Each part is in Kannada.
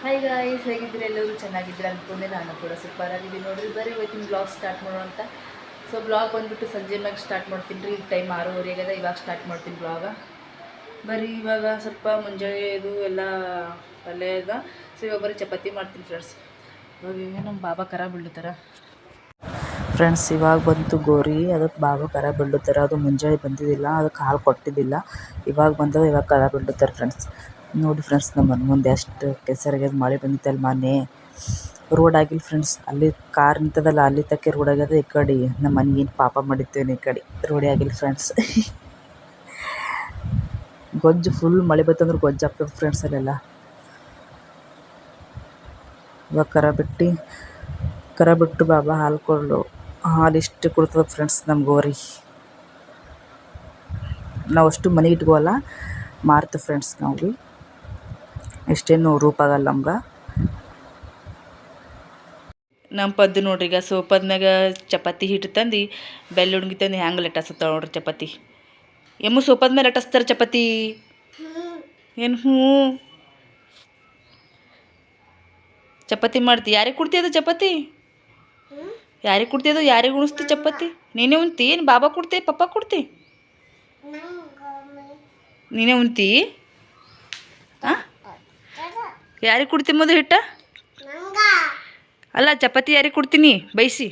ಹಾಯ್ ಗಾಯ್ಸ್, ಹೇಗಿದ್ರೆ ಎಲ್ಲರೂ ಚೆನ್ನಾಗಿದ್ರೆ ಅಂದ್ಕೊಂಡೆ. ನಾನು ಕೂಡ ಸೂಪರ್ ಆಗಿದ್ದೀನಿ ನೋಡ್ರಿ. ಬರೀ ಇವತ್ತಿನ ಬ್ಲಾಗ್ ಸ್ಟಾರ್ಟ್ ಮಾಡೋಣ ಅಂತ. ಸೊ ಬ್ಲಾಗ್ ಬಂದುಬಿಟ್ಟು ಸಂಜೆ ಮ್ಯಾಗ ಸ್ಟಾರ್ಟ್ ಮಾಡ್ತೀನಿ ರೀ. ಈಗ ಟೈಮ್ 6:30 ಆಗ್ಯದ. ಇವಾಗ ಸ್ಟಾರ್ಟ್ ಮಾಡ್ತೀನಿ ಬ್ಲಾಗ. ಬರೀ ಇವಾಗ ಸ್ವಲ್ಪ ಮುಂಜಾನೆ ಇದು ಎಲ್ಲ ಪಲ್ಯ ಅದ. ಸೊ ಇವಾಗ ಬರೀ ಚಪಾತಿ ಮಾಡ್ತೀನಿ ಫ್ರೆಂಡ್ಸ್. ಇವಾಗ ನಮ್ಮ ಬಾಬಾ ಕರ ಬೀಳ್ತಾರ ಫ್ರೆಂಡ್ಸ್. ಇವಾಗ ಬಂತು ಗೋರಿ, ಅದಕ್ಕೆ ಬಾಬಾ ಕರ ಬೀಳ್ತಾರ. ಅದು ಮುಂಜಾನೆ ಬಂದಿದ್ದಿಲ್ಲ, ಅದಕ್ಕೆ ಹಾಲು ಕೊಟ್ಟಿದ್ದಿಲ್ಲ. ಇವಾಗ ಬಂದದ, ಇವಾಗ ಕರ ಬೀಳ್ತಾರೆ ಫ್ರೆಂಡ್ಸ್. ನೋಡಿ ಫ್ರೆಂಡ್ಸ್, ನಮ್ಮ ಮನೆ ಮುಂದೆ ಎಷ್ಟು ಕೆಸರಾಗ್ಯದ. ಮಳೆ ಬಂದಿತ್ತಲ್ಲ ಮೊನ್ನೆ. ರೋಡ್ ಆಗಿಲ್ಲ ಫ್ರೆಂಡ್ಸ್. ಅಲ್ಲಿ ಕಾರ್ ನಿಂತದಲ್ಲ, ಅಲ್ಲಿ ತಕ್ಕೆ ರೋಡ್ ಆಗ್ಯದ. ಈ ಕಡೆ ನಮ್ಮ ಮನೆಗೆ ಏನು ಪಾಪ ಮಾಡಿತ್ತೇನೆ, ಈ ಕಡೆ ರೋಡೇ ಆಗಿಲ್ಲ ಫ್ರೆಂಡ್ಸ್. ಗೊಜ್ಜು ಫುಲ್ ಮಳೆ ಬತ್ತಂದ್ರೆ ಗೊಜ್ಜು ಆಗ್ತದೆ ಫ್ರೆಂಡ್ಸ್ ಅಲ್ಲೆಲ್ಲ. ಇವಾಗ ಕರ ಬಿಟ್ಟು ಬಾಬಾ ಹಾಲು ಇಷ್ಟು ಕೊಡ್ತದೆ ಫ್ರೆಂಡ್ಸ್ ನಮ್ಮ ಗೋರಿ. ನಾವು ಅಷ್ಟು ಮನೆಗೆ ಇಟ್ಕೋಲ್ಲ, ಮಾರ್ತೀವಿ ಫ್ರೆಂಡ್ಸ್ ನಾವು ಭೀ. ಎಷ್ಟೇನು ರೂಪಾಗಲ್ಲ ನಮ್ಗೆ. ನಮ್ಮ ಪದ್ದು ನೋಡ್ರಿ, ಈಗ ಸೋಪದ್ಮ್ಯಾಗ ಚಪಾತಿ ಹಿಟ್ಟು ತಂದು ಬೆಳ್ಳುಣ್ಗಿ ತಂದು ಹ್ಯಾಂಗೆ ಲಟ್ಟಸ್ತಾಳೆ ನೋಡ್ರಿ ಚಪಾತಿ. ಎಮ್ಮು ಸೋಪದ ಮೇಲೆ ಲಟ್ಟಿಸ್ತಾರೆ ಚಪಾತಿ. ಏನು ಚಪಾತಿ ಮಾಡ್ತಿ? ಯಾರಿಗೆ ಕೊಡ್ತಿ ಅದು ಚಪಾತಿ? ಯಾರಿಗೆ ಕೊಡ್ತಿ ಅದು? ಯಾರಿಗೆ ಉಣಿಸ್ತಿ ಚಪಾತಿ? ನೀನೇ ಉಣ್ತಿ ಏನು ಬಾಬಾ ಕೊಡ್ತಿ ಪಪ್ಪ ಕೊಡ್ತಿ? ನೀನೇ ಉಣ್ತಿ? ಹಾಂ, ಯಾರಿಗೆ ಕೊಡ್ತಿ ಮೊದಲು ಹಿಟ್ಟ? ಅಲ್ಲ, ಚಪಾತಿ ಯಾರಿಗೆ ಕೊಡ್ತೀನಿ ಬೈಸಿ?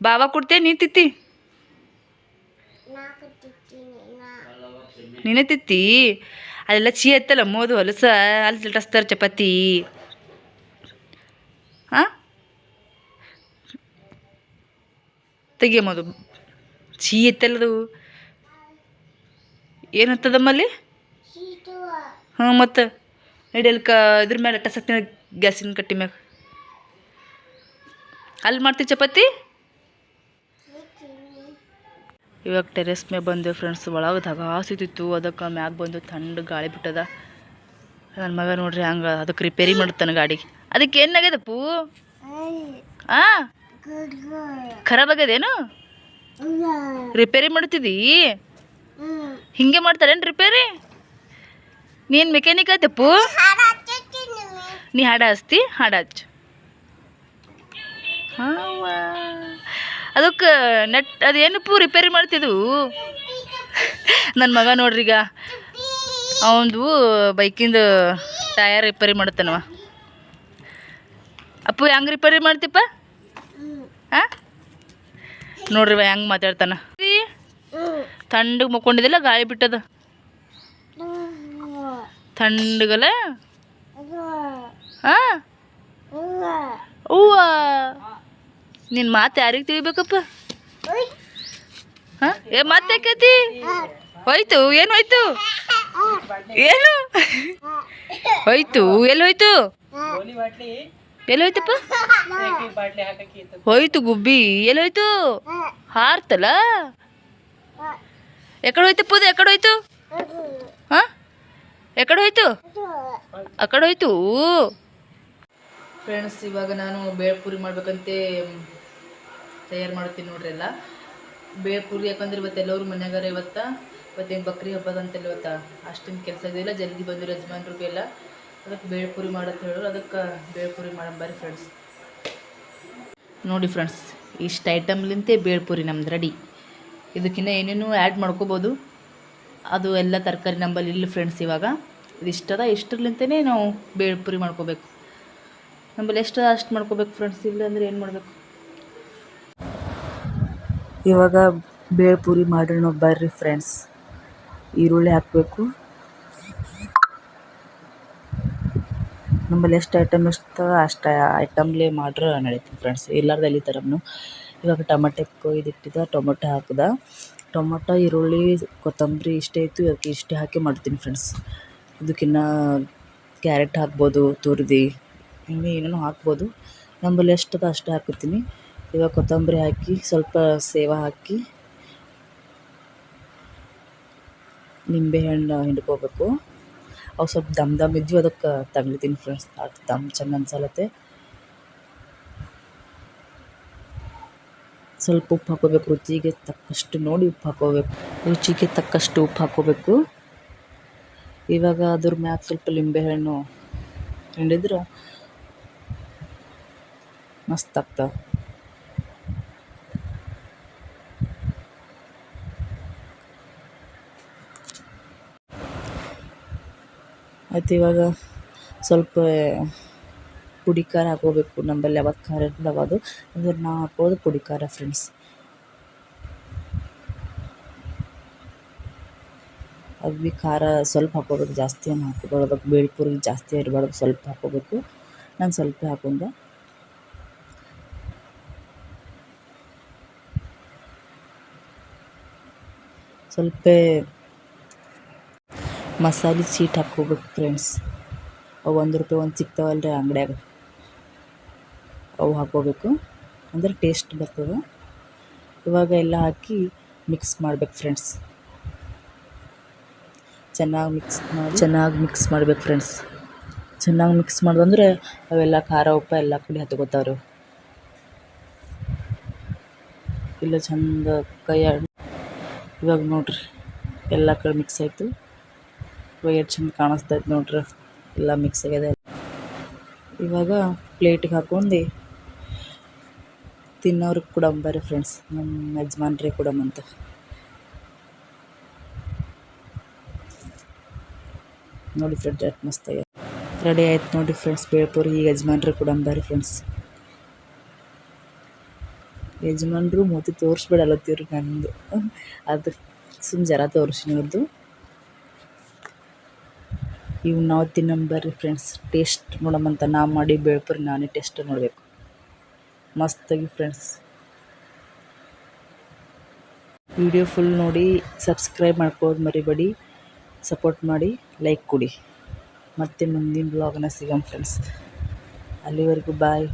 ಬಾಬಾ ಕೊಡ್ತೇ ನೀ ತಿತ್ತಿ? ನೀನೇ ತಿತ್ತಿ? ಅಲ್ಲೆಲ್ಲ ಚೀ ಎತ್ತಲ್ಲ ಮೋದು ಹೊಲಸ, ಅಲ್ಲಿ ಲಟ್ಟಿಸ್ತಾರೆ ಚಪಾತಿ. ಹಾಂ, ತೆಗಿಯಮ್ಮದು ಚೀ ಎತ್ತಲ್ಲದು. ಏನು ಹತ್ತದಮ್ಮಲ್ಲಿ? ಹಾಂ, ಮತ್ತು ನಡಿಯಲ್ಲಿ ಇದ್ರ ಮೇಲೆ ಲಟ್ಟಿಸತ್ತೀನಿ, ಗ್ಯಾಸಿನ ಕಟ್ಟಿ ಮ್ಯಾಗ. ಅಲ್ಲಿ ಮಾಡ್ತೀವಿ ಚಪಾತಿ. ಇವಾಗ ಟೆರೆಸ್ ಮ್ಯಾಗ ಬಂದೇವು ಫ್ರೆಂಡ್ಸ್. ಒಳಗೆ ಧಗಾಸಿತಿತ್ತು, ಅದಕ್ಕೆ ಮ್ಯಾಗ ಬಂದು ಥಂಡ ಗಾಳಿ ಬಿಟ್ಟದ. ನನ್ನ ಮಗ ನೋಡ್ರಿ ಹಂಗೆ ಅದಕ್ಕೆ ರಿಪೇರಿ ಮಾಡ್ತಾನೆ ಗಾಡಿಗೆ. ಅದಕ್ಕೆ ಏನಾಗ್ಯದಪ್ಪು? ಹಾಂ, ಖರಾಬ್ ಆಗ್ಯದೇನು? ರಿಪೇರಿ ಮಾಡ್ತಿದ್ದೀ? ಹಿಂಗೆ ಮಾಡ್ತಾರೇನು ರಿಪೇರಿ? ನೀನು ಮೆಕ್ಯಾನಿಕ್ ಆಯ್ತಪ್ಪು? ನೀ ಹಾಡ ಹಚ್ತಿ? ಹಾಡ ಹಚ್ಚು. ಹಾಂ, ಅದಕ್ಕೆ ಅದೇನಪ್ಪು ರಿಪೇರಿ ಮಾಡ್ತಿದ್ದು? ನನ್ನ ಮಗ ನೋಡ್ರಿ ಈಗ ಅವನದು ಬೈಕಿಂದು ಟಯರ್ ರಿಪೇರಿ ಮಾಡ್ತಾನವ. ಅಪ್ಪು ಹೆಂಗೆ ರಿಪೇರಿ ಮಾಡ್ತಿಪ್ಪ? ಹಾಂ, ನೋಡ್ರಿ ಹೆಂಗೆ ಮಾತಾಡ್ತಾನ. ಥಂಡಗೆ ಮಕ್ಕೊಂಡಿದ್ದಿಲ್ಲ, ಗಾಳಿ ಬಿಟ್ಟದ ಥಂಡಗಲ್ಲ. ಹಾಂ, ಹೂವ ನಿನ್ನ ಮಾತು ಯಾರಿಗೆ ತಿಳಿಬೇಕಪ್ಪ? ಹಾಂ, ಮತ್ತೆ ಯಾಕೈತಿ? ಹೋಯ್ತು? ಏನು ಹೋಯ್ತು? ಏನು ಹೋಯ್ತು? ಎಲ್ಲಿ ಹೋಯ್ತು? ಎಲ್ಲಿ ಹೋಯ್ತಪ್ಪ? ಹೋಯ್ತು ಗುಬ್ಬಿ. ಎಲ್ಲಿ ಹೋಯ್ತು? ಹಾರ್ತಲ್ಲ. ಎಕಡೆ ಹೋಯ್ತಪ್ಪ? ಅದು ಎಕಡೆ ಹೋಯ್ತು? ಹಾಂ, ಎಕಡೆ ಹೋಯ್ತು? ಆ ಕಡೆ ಹೋಯ್ತು ಫ್ರೆಂಡ್ಸ್. ಇವಾಗ ನಾನು ಬೇಳ್ಪುರಿ ಮಾಡ್ಬೇಕಂತೆ ತಯಾರು ಮಾಡ್ತೀನಿ ನೋಡ್ರಿ. ಎಲ್ಲ ಬೇಳ್ಪುರಿ ಯಾಕಂದ್ರೆ ಇವತ್ತು ಎಲ್ಲರೂ ಮನ್ಯಾಗಾರ. ಇವತ್ತೇನು ಬಕ್ರಿ ಹಬ್ಬದಂತೆಲ್ಲ ಇವತ್ತು ಅಷ್ಟೇನು ಕೆಲಸ ಇದೆಯಲ್ಲ. ಜಲ್ದಿ ಬಂದಿರೋ ಯಜಮಾನ್ರಿಗೆ ಎಲ್ಲ. ಅದಕ್ಕೆ ಬೇಳ್ಪುರಿ ಮಾಡತ್ತೆ ಹೇಳೋರು. ಅದಕ್ಕೆ ಬೇಳ್ಪುರಿ ಮಾಡಂಬರಿ ಫ್ರೆಂಡ್ಸ್. ನೋಡಿ ಫ್ರೆಂಡ್ಸ್, ಇಷ್ಟು ಐಟಮ್ಲಿಂತೆ ಬೇಳ್ಪುರಿ ನಮ್ದು ರೆಡಿ. ಇದಕ್ಕಿಂತ ಏನೇನು ಆ್ಯಡ್ ಮಾಡ್ಕೋಬೋದು. ಅದು ಎಲ್ಲ ತರಕಾರಿ ನಂಬಲ್ಲಿ ಇಲ್ಲ ಫ್ರೆಂಡ್ಸ್. ಇವಾಗ ಇದಿಷ್ಟದ, ಇಷ್ಟರ್ಲಿಂತೇ ನಾವು ಬೇಳ್ಪುರಿ ಮಾಡ್ಕೋಬೇಕು. ನಮ್ಮಲ್ಲಿ ಎಷ್ಟು ಅಷ್ಟು ಮಾಡ್ಕೋಬೇಕು ಫ್ರೆಂಡ್ಸ್. ಇಲ್ಲ ಅಂದರೆ ಏನು ಮಾಡಬೇಕು? ಇವಾಗ ಬೇಳ್ಪುರಿ ಮಾಡೋಣ ಬರ್ರಿ ಫ್ರೆಂಡ್ಸ್. ಈರುಳ್ಳಿ ಹಾಕಬೇಕು. ನಮ್ಮಲ್ಲಿ ಎಷ್ಟು ಐಟಮ್ ಇರ್ತದ ಅಷ್ಟು ಐಟಮ್ಲೇ ಮಾಡ್ರೆ ನಡೀತೀವಿ ಫ್ರೆಂಡ್ಸ್. ಇಲ್ಲಾರ್ದು ಎಲ್ಲಿತಾರನ್ನು. ಇವಾಗ ಟೊಮೆಟೊ ಕೊಯ್ದಿಟ್ಟಿದ್ದ ಟೊಮೆಟೊ ಹಾಕಿದ. ಟೊಮೊಟೊ, ಈರುಳ್ಳಿ, ಕೊತ್ತಂಬರಿ ಇಷ್ಟೇ ಇತ್ತು. ಅದಕ್ಕೆ ಇಷ್ಟೇ ಹಾಕಿ ಮಾಡ್ತೀನಿ ಫ್ರೆಂಡ್ಸ್. ಇದಕ್ಕಿನ್ನ ಕ್ಯಾರೆಟ್ ಹಾಕ್ಬೋದು, ತುರಿದು ಇನ್ನೂ ಏನೇನೋ ಹಾಕ್ಬೋದು. ನಮ್ಮಲ್ಲಿ ಎಷ್ಟದ ಅಷ್ಟೇ ಹಾಕುತ್ತೀನಿ. ಇವಾಗ ಕೊತ್ತಂಬರಿ ಹಾಕಿ, ಸ್ವಲ್ಪ ಸೇವಾ ಹಾಕಿ, ನಿಂಬೆಹಣ್ಣು ಹಿಂಡ್ಕೋಬೇಕು. ಅವು ಸ್ವಲ್ಪ ದಮ್ ಇದ್ವು, ಅದಕ್ಕೆ ತಗ್ಲಿತೀನಿ ಫ್ರೆಂಡ್ಸ್. ಅದು ದಮ್ ಚೆಂದ ಅನ್ಸಲತ್ತೆ. ಸ್ವಲ್ಪ ಉಪ್ಪು ಹಾಕೋಬೇಕು. ರುಚಿಗೆ ತಕ್ಕಷ್ಟು ನೋಡಿ ಉಪ್ಪು ಹಾಕೋಬೇಕು. ರುಚಿಗೆ ತಕ್ಕಷ್ಟು ಉಪ್ಪು ಹಾಕೋಬೇಕು. ಇವಾಗ ಅದ್ರ ಮ್ಯಾಗ ಸ್ವಲ್ಪ ಲಿಂಬೆಹಣ್ಣು ಹಿಂಡಿದ್ರೆ ಮಸ್ತ್ ಆಗ್ತಾವೆ. ಆಯ್ತು, ಇವಾಗ ಸ್ವಲ್ಪ ಪುಡಿ ಖಾರ ಹಾಕೋಬೇಕು. ನಮ್ಮಲ್ಲಿ ಯಾವತ್ತು ಖಾರ ಇರ್ತವೆ ಅದು, ಅಂದ್ರೆ ನಾ ಹಾಕೋದು ಪುಡಿ ಖಾರ ಫ್ರೆಂಡ್ಸ್. ಅದು ಭೀ ಖಾರ ಸ್ವಲ್ಪ ಹಾಕೋಬೇಕು, ಜಾಸ್ತಿ ಏನು ಹಾಕೋಬಾರ್ದು. ಬೇಳ್ಪುರಿಗೆ ಜಾಸ್ತಿ ಇರಬಾರ್ದು, ಸ್ವಲ್ಪ ಹಾಕೋಬೇಕು. ನಾನು ಸ್ವಲ್ಪ ಹಾಕೊಂಡೆ. ಸ್ವಲ್ಪ ಮಸಾಲೆ ಚೀಟ್ ಹಾಕ್ಕೋಬೇಕು ಫ್ರೆಂಡ್ಸ್. ಅವು ₹1 ಒಂದು ಸಿಗ್ತಾವಲ್ರಿ ಅಂಗಡ್ಯಾಗ, ಅವು ಹಾಕ್ಕೋಬೇಕು, ಅಂದ್ರೆ ಟೇಸ್ಟ್ ಬರ್ತದೆ. ಇವಾಗ ಎಲ್ಲ ಹಾಕಿ ಮಿಕ್ಸ್ ಮಾಡ್ಬೇಕು ಫ್ರೆಂಡ್ಸ್. ಚೆನ್ನಾಗಿ ಮಿಕ್ಸ್ ಮಾಡ್ಬೇಕು ಫ್ರೆಂಡ್ಸ್. ಚೆನ್ನಾಗಿ ಮಿಕ್ಸ್ ಮಾಡಿದಂದ್ರೆ ಅವೆಲ್ಲ ಖಾರ ಉಪ್ಪು ಎಲ್ಲ ಕಡೆ ಹತ್ಕೋತಾವ್ರಿ. ಇಲ್ಲ ಚಂದ ಇವಾಗ ನೋಡ್ರಿ ಎಲ್ಲ ಕಡೆ ಮಿಕ್ಸ್ ಆಯಿತು. ಇವಾಗ ಎಷ್ಟು ಚಂದ ಕಾಣಿಸ್ತೈತೆ ನೋಡ್ರಿ, ಎಲ್ಲ ಮಿಕ್ಸ್ ಆಗಿದೆ. ಇವಾಗ ಪ್ಲೇಟಿಗೆ ಹಾಕೊಂಡು ತಿನ್ನೋರಿಗೆ ಕೊಡಂಬರ್ರಿ ಫ್ರೆಂಡ್ಸ್, ನಮ್ಮ ಯಜಮಾನ್ರಿಗೆ ಕೊಡಂಬಂತ. ನೋಡಿ ಫ್ರೆಂಡ್ಸ್ ಎಷ್ಟು ಮಸ್ತ್ ಆಗ್ಯಾವ. ರೆಡಿ ಆಯ್ತು ನೋಡಿ ಫ್ರೆಂಡ್ಸ್ ಬೇಳ್ಪುರಿ. ಈಗ ಯಜಮಾನ್ರಿಗೆ ಕೊಡಂಬರ್ರಿ ಫ್ರೆಂಡ್ಸ್. ಯಜಮಾನ್ರು ಮೂತಿ ತೋರಿಸ್ಬಿಡಲತ್ತೀವ್ರಿ ನಂದು, ಅದು ಸುಮ್ಮನೆ ಜರ ತೋರಿಸಿ ನೋಡ್ದು. ಇವು ನಾವು ತಿನ್ನಂಬರ್ರಿ ಫ್ರೆಂಡ್ಸ್, ಟೇಸ್ಟ್ ನೋಡಮಂತ. ನಾವು ಮಾಡಿ ಬೇಳ್ಪುರಿ ನಾನೇ ಟೇಸ್ಟ್ ನೋಡಬೇಕು. ಮಸ್ತಾಗಿ ಫ್ರೆಂಡ್ಸ್. ವಿಡಿಯೋ ಫುಲ್ ನೋಡಿ, ಸಬ್ಸ್ಕ್ರೈಬ್ ಮಾಡ್ಕೋದು ಮರಿಬೇಡಿ, ಸಪೋರ್ಟ್ ಮಾಡಿ, ಲೈಕ್ ಕೊಡಿ. ಮತ್ತೆ ಮುಂದಿನ ಬ್ಲಾಗ್ನ ಸಿಗಮ್ ಫ್ರೆಂಡ್ಸ್. ಅಲ್ಲಿವರೆಗೂ ಬಾಯ್.